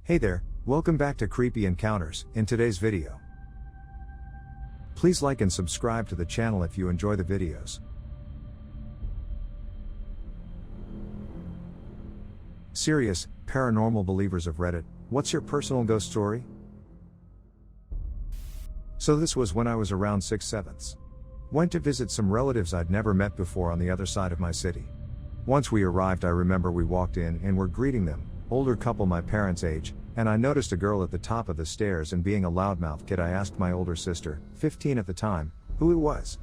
Hey there, welcome back to Creepy Encounters. In today's video, please like and subscribe to the channel if you enjoy the videos. Serious, paranormal believers of Reddit, what's your personal ghost story? So this was when I was around 6/7. Went to visit some relatives I'd never met before on the other side of my city. Once we arrived, I remember we walked in and were greeting them, older couple my parents' age, and I noticed a girl at the top of the stairs, and being a loudmouth kid I asked my older sister, 15 at the time, who it was.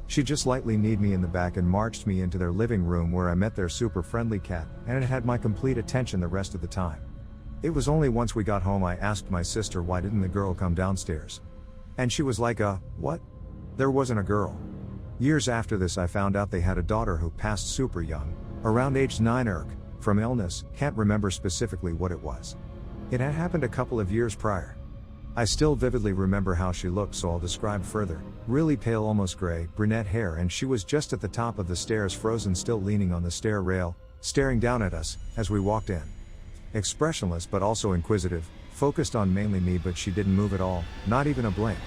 She just lightly kneed me in the back and marched me into their living room, where I met their super friendly cat, and it had my complete attention the rest of the time. It was only once we got home I asked my sister why didn't the girl come downstairs. And she was like, what? There wasn't a girl. Years after this I found out they had a daughter who passed super young, around age 9 from illness, can't remember specifically what it was. It had happened a couple of years prior. I still vividly remember how she looked, so I'll describe further. Really pale, almost gray, brunette hair, and she was just at the top of the stairs, frozen still, leaning on the stair rail, staring down at us as we walked in. Expressionless but also inquisitive, focused on mainly me, but she didn't move at all, not even a blink.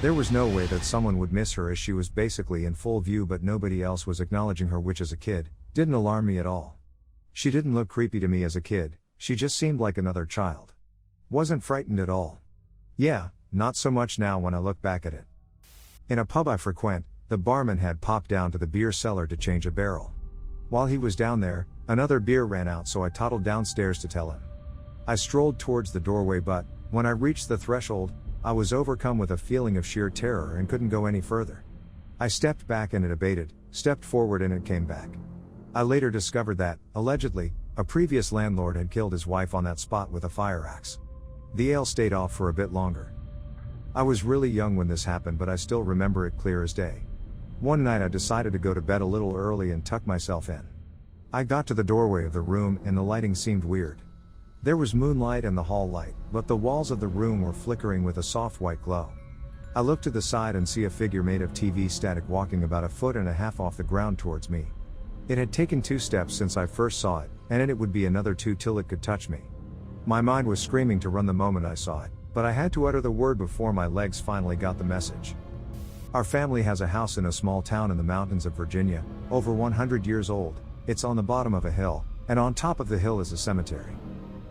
There was no way that someone would miss her, as she was basically in full view, but nobody else was acknowledging her, which as a kid, didn't alarm me at all. She didn't look creepy to me as a kid, she just seemed like another child. Wasn't frightened at all. Yeah, not so much now when I look back at it. In a pub I frequent, the barman had popped down to the beer cellar to change a barrel. While he was down there, another beer ran out, so I toddled downstairs to tell him. I strolled towards the doorway, but when I reached the threshold, I was overcome with a feeling of sheer terror and couldn't go any further. I stepped back and it abated, stepped forward and it came back. I later discovered that, allegedly, a previous landlord had killed his wife on that spot with a fire axe. The ale stayed off for a bit longer. I was really young when this happened, but I still remember it clear as day. One night I decided to go to bed a little early and tuck myself in. I got to the doorway of the room and the lighting seemed weird. There was moonlight and the hall light, but the walls of the room were flickering with a soft white glow. I look to the side and see a figure made of TV static walking about 1.5 feet off the ground towards me. It had taken 2 steps since I first saw it, and it would be another 2 till it could touch me. My mind was screaming to run the moment I saw it, but I had to utter the word before my legs finally got the message. Our family has a house in a small town in the mountains of Virginia, over 100 years old. It's on the bottom of a hill, and on top of the hill is a cemetery.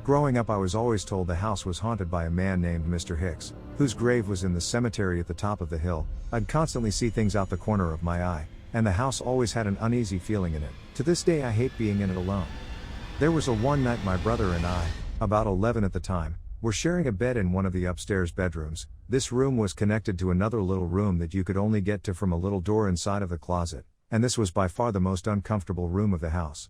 Growing up I was always told the house was haunted by a man named Mr. Hicks, whose grave was in the cemetery at the top of the hill. I'd constantly see things out the corner of my eye, and the house always had an uneasy feeling in it. To this day I hate being in it alone. There was one night my brother and I, about 11 at the time, were sharing a bed in one of the upstairs bedrooms. This room was connected to another little room that you could only get to from a little door inside of the closet, and this was by far the most uncomfortable room of the house.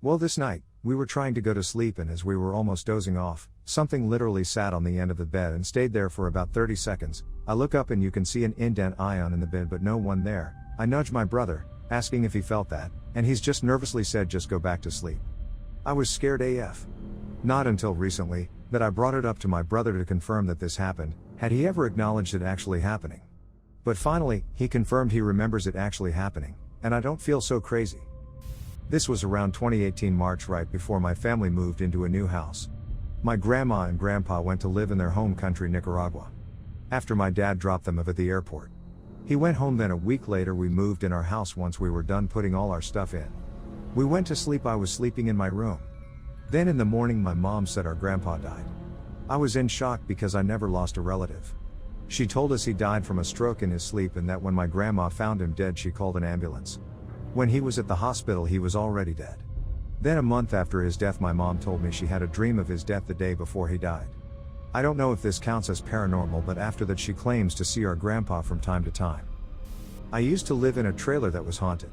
Well, this night, we were trying to go to sleep, and as we were almost dozing off, something literally sat on the end of the bed and stayed there for about 30 seconds. I look up and you can see an indent ion in the bed, but no one there. I nudge my brother, asking if he felt that, and he's just nervously said, "Just go back to sleep." I was scared AF. Not until recently, that I brought it up to my brother to confirm that this happened. Had he ever acknowledged it actually happening? But finally, he confirmed he remembers it actually happening, and I don't feel so crazy. This was around 2018 March, right before my family moved into a new house. My grandma and grandpa went to live in their home country, Nicaragua, after my dad dropped them off at the airport. He went home, then a week later we moved in our house once we were done putting all our stuff in. We went to sleep. I was sleeping in my room. Then in the morning my mom said our grandpa died. I was in shock because I never lost a relative. She told us he died from a stroke in his sleep, and that when my grandma found him dead she called an ambulance. When he was at the hospital he was already dead. Then a month after his death my mom told me she had a dream of his death the day before he died. I don't know if this counts as paranormal, but after that she claims to see our grandpa from time to time. I used to live in a trailer that was haunted.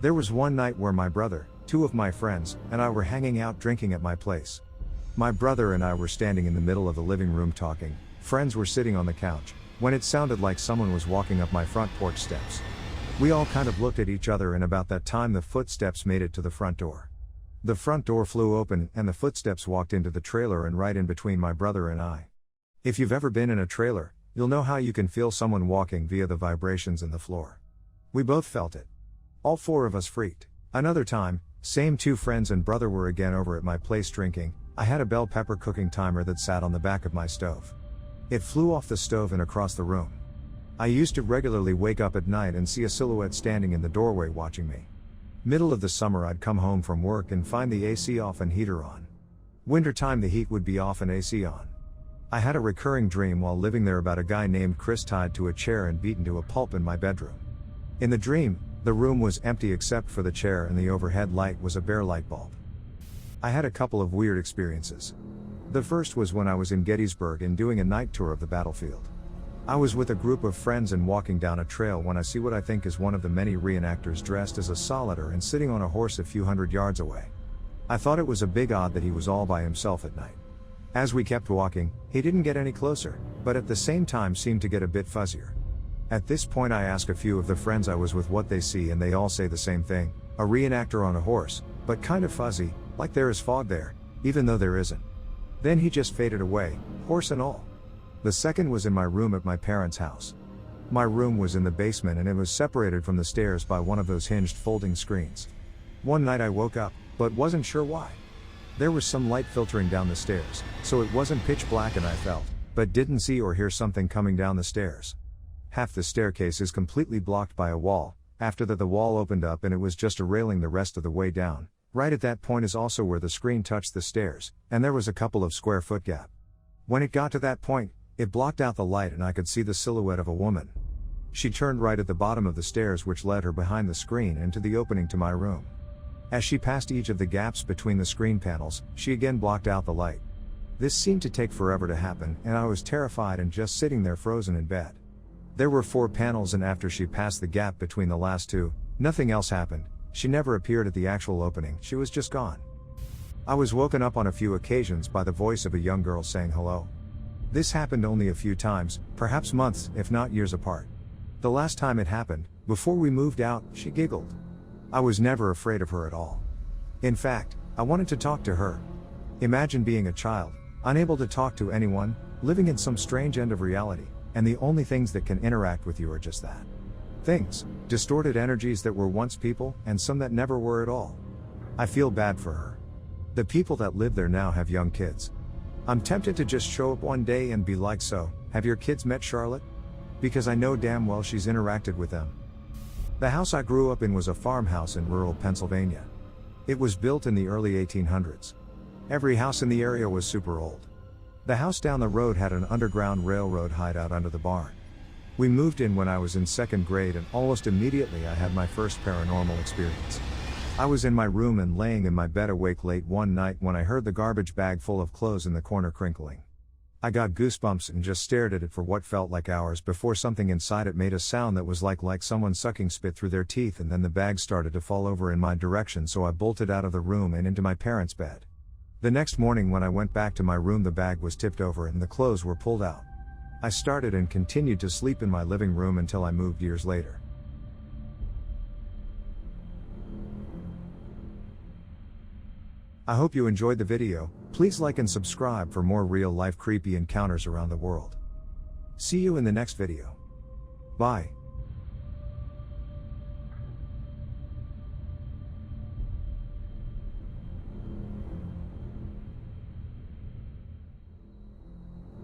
There was one night where my brother, 2 of my friends, and I were hanging out drinking at my place. My brother and I were standing in the middle of the living room talking. Friends were sitting on the couch, when it sounded like someone was walking up my front porch steps. We all kind of looked at each other, and about that time the footsteps made it to the front door. The front door flew open and the footsteps walked into the trailer and right in between my brother and I. If you've ever been in a trailer, you'll know how you can feel someone walking via the vibrations in the floor. We both felt it. All 4 of us freaked. Another time, same 2 friends and brother were again over at my place drinking. I had a bell pepper cooking timer that sat on the back of my stove. It flew off the stove and across the room. I used to regularly wake up at night and see a silhouette standing in the doorway watching me. Middle of the summer I'd come home from work and find the AC off and heater on. Wintertime the heat would be off and AC on. I had a recurring dream while living there about a guy named Chris tied to a chair and beaten to a pulp in my bedroom. In the dream, the room was empty except for the chair and the overhead light was a bare light bulb. I had a couple of weird experiences. The first was when I was in Gettysburg and doing a night tour of the battlefield. I was with a group of friends and walking down a trail when I see what I think is one of the many reenactors dressed as a soldier and sitting on a horse a few hundred yards away. I thought it was a big odd that he was all by himself at night. As we kept walking, he didn't get any closer, but at the same time seemed to get a bit fuzzier. At this point I ask a few of the friends I was with what they see and they all say the same thing, a reenactor on a horse, but kind of fuzzy, like there is fog there, even though there isn't. Then he just faded away, horse and all. The second was in my room at my parents' house. My room was in the basement and it was separated from the stairs by one of those hinged folding screens. One night I woke up, but wasn't sure why. There was some light filtering down the stairs, so it wasn't pitch black and I felt, but didn't see or hear something coming down the stairs. Half the staircase is completely blocked by a wall. After that the wall opened up and it was just a railing the rest of the way down. Right at that point is also where the screen touched the stairs, and there was a couple of square foot gap. When it got to that point, it blocked out the light and I could see the silhouette of a woman. She turned right at the bottom of the stairs which led her behind the screen and to the opening to my room. As she passed each of the gaps between the screen panels, she again blocked out the light. This seemed to take forever to happen, and I was terrified and just sitting there frozen in bed. There were 4 panels and after she passed the gap between the last 2, nothing else happened. She never appeared at the actual opening, she was just gone. I was woken up on a few occasions by the voice of a young girl saying hello. This happened only a few times, perhaps months, if not years apart. The last time it happened, before we moved out, she giggled. I was never afraid of her at all. In fact, I wanted to talk to her. Imagine being a child, unable to talk to anyone, living in some strange end of reality, and the only things that can interact with you are just that. Things, distorted energies that were once people, and some that never were at all. I feel bad for her. The people that live there now have young kids. I'm tempted to just show up one day and be like, so, have your kids met Charlotte? Because I know damn well she's interacted with them. The house I grew up in was a farmhouse in rural Pennsylvania. It was built in the early 1800s. Every house in the area was super old. The house down the road had an underground railroad hideout under the barn. We moved in when I was in 2nd grade and almost immediately I had my first paranormal experience. I was in my room and laying in my bed awake late one night when I heard the garbage bag full of clothes in the corner crinkling. I got goosebumps and just stared at it for what felt like hours before something inside it made a sound that was like someone sucking spit through their teeth, and then the bag started to fall over in my direction, so I bolted out of the room and into my parents' bed. The next morning when I went back to my room the bag was tipped over and the clothes were pulled out. I started and continued to sleep in my living room until I moved years later. I hope you enjoyed the video. Please like and subscribe for more real-life creepy encounters around the world. See you in the next video. Bye.